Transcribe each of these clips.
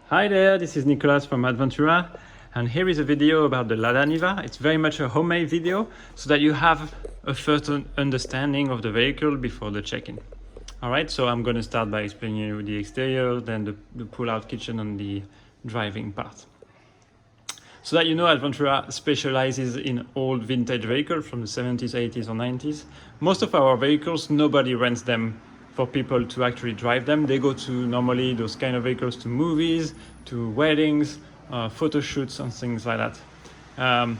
Hi there, this is Nicolas from Advantura, and here is a video about the Lada Niva. It's very much a homemade video so that you have a first understanding of the vehicle before the check-in. Alright, so I'm going to start by explaining you the exterior, then the pull-out kitchen and the driving part. So that you know, Advantura specializes in old vintage vehicles from the 70s, 80s or 90s. Most of our vehicles, nobody rents them for people to actually drive them. They go to normally those kind of vehicles to movies, to weddings, photo shoots and things like that.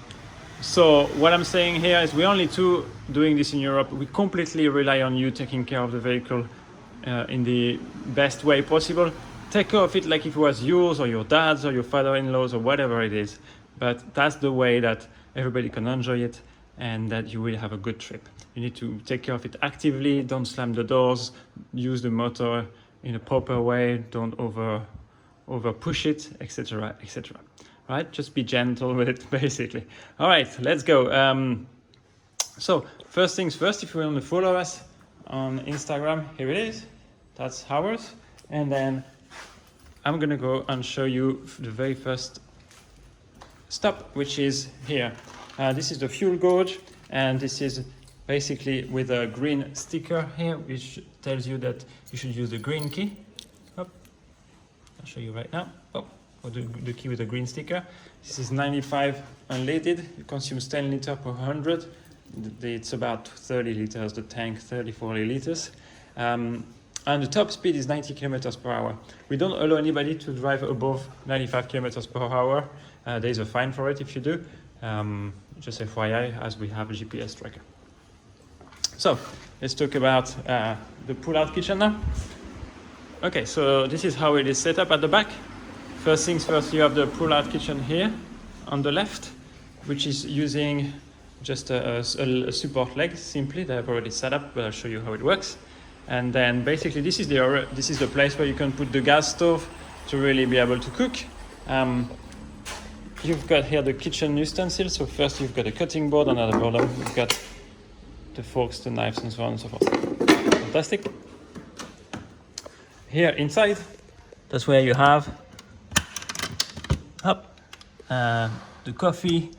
So what I'm saying here is we're only two doing this in Europe. We completely rely on you taking care of the vehicle in the best way possible. Take care of it like if it was yours or your dad's or your father-in-law's or whatever it is. But that's the way that everybody can enjoy it and that you will have a good trip. You need to take care of it actively, don't slam the doors, use the motor in a proper way, don't over push it, etc., etc. Right? Just be gentle with it, basically. All right, let's go. So first things first, if you want to follow us on Instagram, here it is. That's ours. And then I'm gonna go and show you the very first stop, which is here. This is the fuel gauge, and this is basically with a green sticker here, which tells you that you should use the green key. Oh, I'll show you right now. Oh, or the key with the green sticker. This is 95 unleaded. It consumes 10 liters per 100. It's about 30 liters, the tank, 40 liters. And the top speed is 90 kilometers per hour. We don't allow anybody to drive above 95 kilometers per hour. There is a fine for it if you do. Just FYI, as we have a GPS tracker. So let's talk about the pull-out kitchen now. Okay, so this is how it is set up at the back. First things first, you have the pull-out kitchen here on the left, which is using just a support leg simply that I've already set up, but I'll show you how it works. And then basically this is the place where you can put the gas stove to really be able to cook. You've got here the kitchen utensils. So first you've got a cutting board, and at the bottom you've got the forks, the knives, and so on and so forth. Fantastic. Here inside, that's where you have the coffee,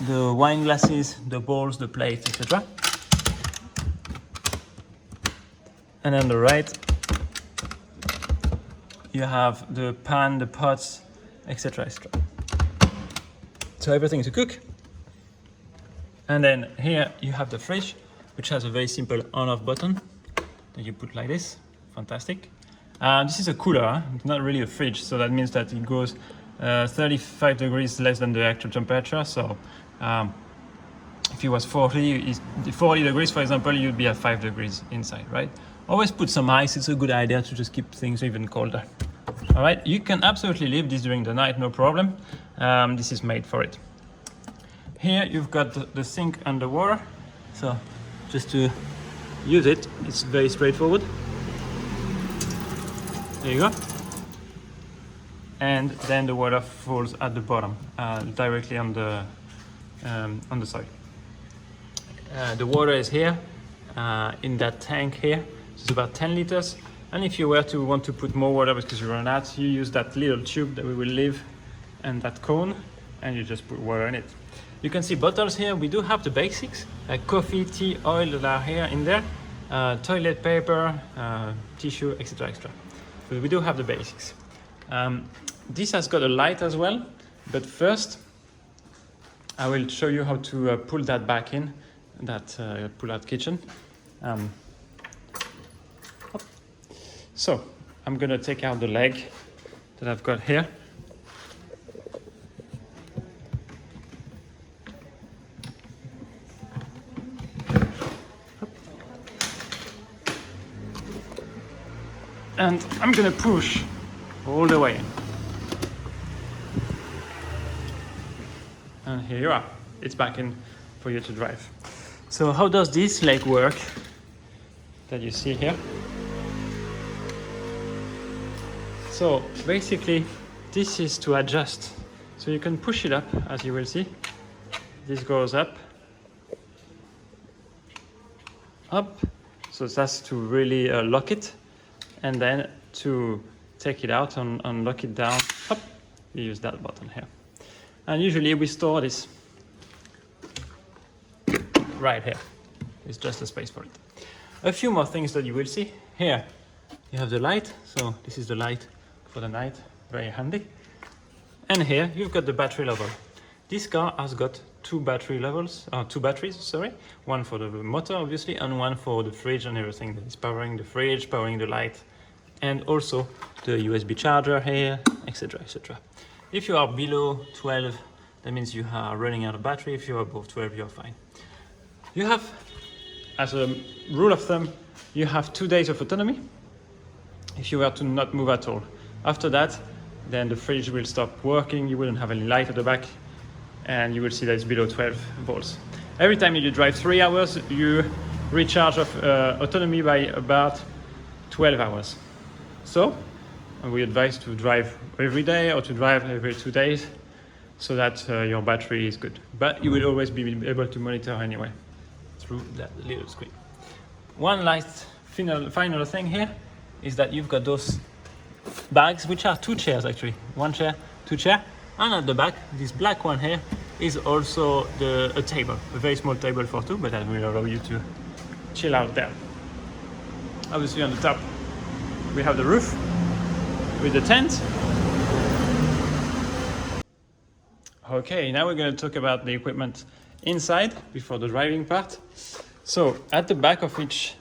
the wine glasses, the bowls, the plates, etc. And on the right, you have the pan, the pots, etc., etc. So everything to cook. And then here you have the fridge, which has a very simple on-off button that you put like this. Fantastic. This is a cooler, it's not really a fridge, so that means that it goes 35 degrees less than the actual temperature. So if it was 40 degrees, for example, you'd be at 5 degrees inside, right? Always put some ice. It's a good idea to just keep things even colder. All right, you can absolutely leave this during the night, no problem. This is made for it. Here you've got the sink and the water. So just to use it, it's very straightforward. There you go. And then the water falls at the bottom, directly on the side. The water is here in that tank here. It's about 10 liters. And if you were to want to put more water because you run out, you use that little tube that we will leave and that cone, and you just put water in it. You can see bottles here. We do have the basics, like coffee, tea, oil that are here in there, toilet paper, tissue, etc., etc. So we do have the basics. This has got a light as well, but first I will show you how to pull that back in, that pull-out kitchen. So I'm gonna take out the leg that I've got here. And I'm gonna push all the way in. And here you are, it's back in for you to drive. So how does this leg work that you see here? So basically, this is to adjust. So you can push it up, as you will see. This goes up. So that's to really lock it. And then to take it out and lock it down, hop, you use that button here. And usually we store this right here. It's just a space for it. A few more things that you will see. Here you have the light, so this is the light for the night, very handy. And here you've got the battery level. This car has got two batteries, sorry. One for the motor obviously, and one for the fridge and everything that is powering the fridge, powering the light, and also the USB charger here, etc, etc. If you are below 12, that means you are running out of battery. If you are above 12, you're fine. You have, as a rule of thumb, you have 2 days of autonomy if you were to not move at all. After that, then the fridge will stop working, you wouldn't have any light at the back, and you will see that it's below 12 volts. Every time you drive 3 hours, you recharge of autonomy by about 12 hours. So we advise to drive every day or to drive every 2 days so that your battery is good. But you will always be able to monitor anyway through that little screen. One last final thing here is that you've got those bags, which are 2 chairs actually. 1 chair, 2 chair, and at the back, this black one here is also a table, a very small table for 2, but that will allow you to chill out there. Obviously on the top, we have the roof with the tent. Okay, now we're going to talk about the equipment inside before the driving part. So at the back of each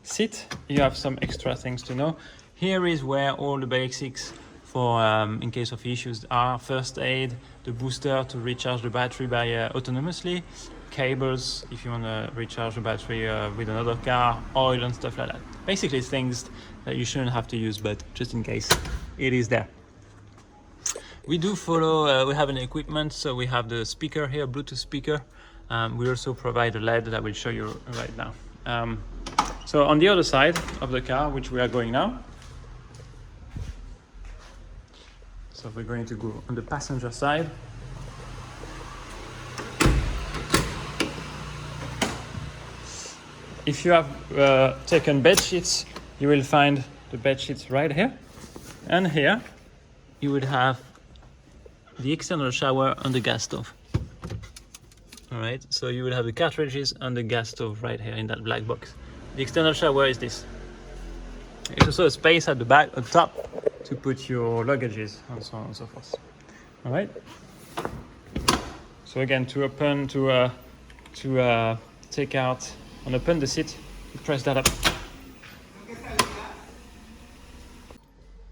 seat, you have some extra things to know. Here is where all the basics for in case of issues are: first aid, the booster to recharge the battery by autonomously, cables if you want to recharge the battery with another car, oil and stuff like that. Basically things that you shouldn't have to use, but just in case, it is there. We do follow, we have an equipment, so we have the speaker here, Bluetooth speaker. We also provide a LED that I will show you right now. So on the other side of the car, which we are going now, so we're going to go on the passenger side. If you have taken bed sheets, you will find the bed sheets right here. And here you would have the external shower and the gas stove. All right, so you will have the cartridges and the gas stove right here in that black box. The external shower is this. There's also a space at the back, on top, to put your luggages and so on and so forth. All right. So again, to open, to take out and open the seat, you press that up.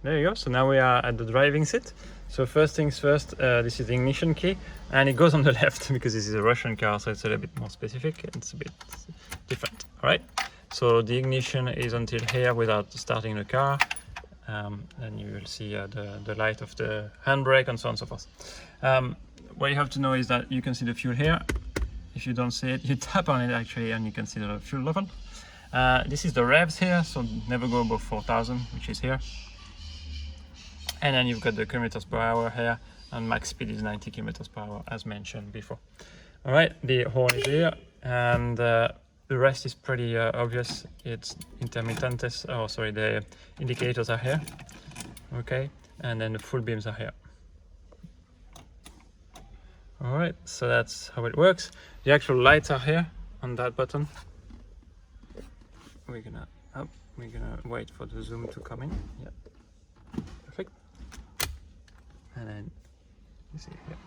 There you go. So now we are at the driving seat. So first things first, this is the ignition key, and it goes on the left because this is a Russian car, so it's a little bit more specific. It's a bit different. All right. So the ignition is until here without starting the car. And you will see the light of the handbrake and so on and so forth. What you have to know is that you can see the fuel here. If you don't see it, you tap on it actually and you can see the fuel level. This is the revs here, so never go above 4,000, which is here. And then you've got the kilometers per hour here, and max speed is 90 kilometers per hour as mentioned before. All right, the horn is here, and the rest is pretty obvious. It's intermittentes, oh sorry, the indicators are here, okay, and then the full beams are here. All right, so that's how it works. The actual lights are here on that button. We're gonna wait for the zoom to come in. Yeah, perfect. And then you see here.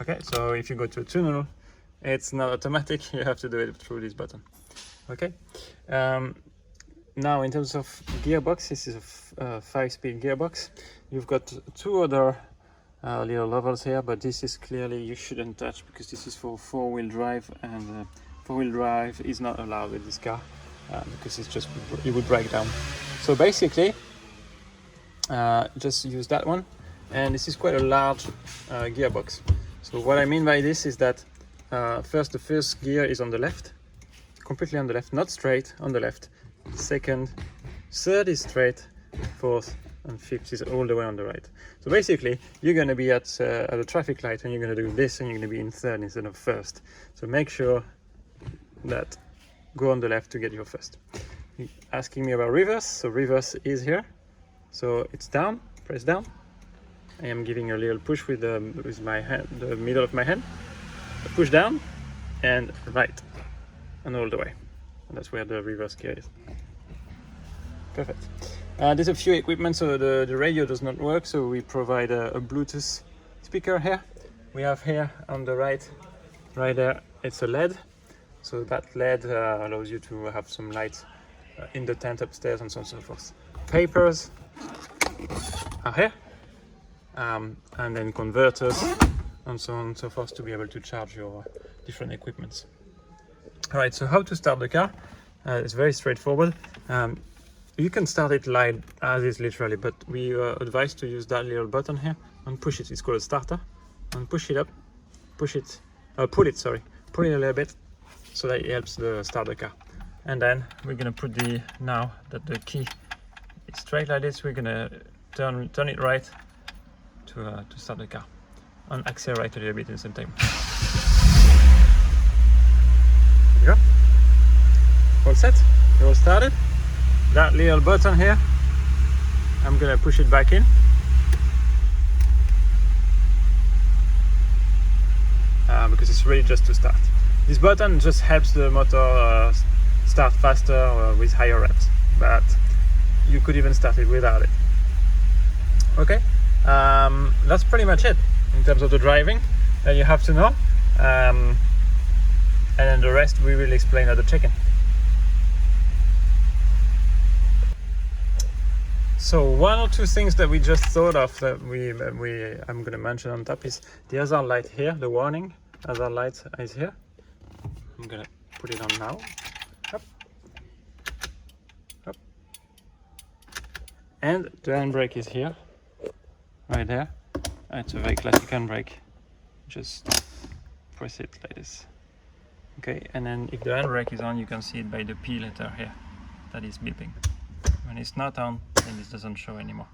Okay, so if you go to a tunnel, it's not automatic. You have to do it through this button. Okay. Now in terms of gearbox, this is a 5-speed gearbox. You've got 2 other little levels here, but this is clearly you shouldn't touch because this is for 4-wheel drive, and 4-wheel drive is not allowed with this car because it would break down. So basically, just use that one, and this is quite a large gearbox. So what I mean by this is that the first gear is on the left, completely on the left, not straight, on the left. Second, third is straight, fourth and fifth is all the way on the right. So basically, you're going to be at a traffic light and you're going to do this, and you're going to be in third instead of first. So make sure that go on the left to get your first. asking me about reverse. So reverse is here. So it's down, press down. I am giving a little push with my hand, the middle of my hand. A push down and right, and all the way. And that's where the reverse gear is. Perfect. There's a few equipment, so the radio does not work, so we provide a Bluetooth speaker here. We have here on the right there, it's a LED. So that LED allows you to have some lights in the tent upstairs and so on and so forth. Papers are here, and then converters and so on and so forth to be able to charge your different equipments. All right, so how to start the car? It's very straightforward. You can start it live as is literally, but we advise to use that little button here and push it. It's called a starter. And push it up, pull it a little bit so that it helps the start the car. And then we're gonna put now that the key is straight like this, we're gonna turn it right to start the car and accelerate a little bit at the same time. There you go. All set, you're all started. That little button here, I'm gonna push it back in. Because it's really just to start. This button just helps the motor start faster with higher revs, but you could even start it without it. Okay, that's pretty much it in terms of the driving that you have to know, and then the rest we will explain at the check-in. So one or two things that we just thought of that I'm going to mention on top is the hazard light here, the warning hazard light is here. I'm going to put it on now. Up. Up. And the handbrake is here, right there. It's a very classic handbrake. Just press it like this. Okay, and then if the handbrake is on, you can see it by the P letter here that is beeping. When it's not on, then it doesn't show anymore.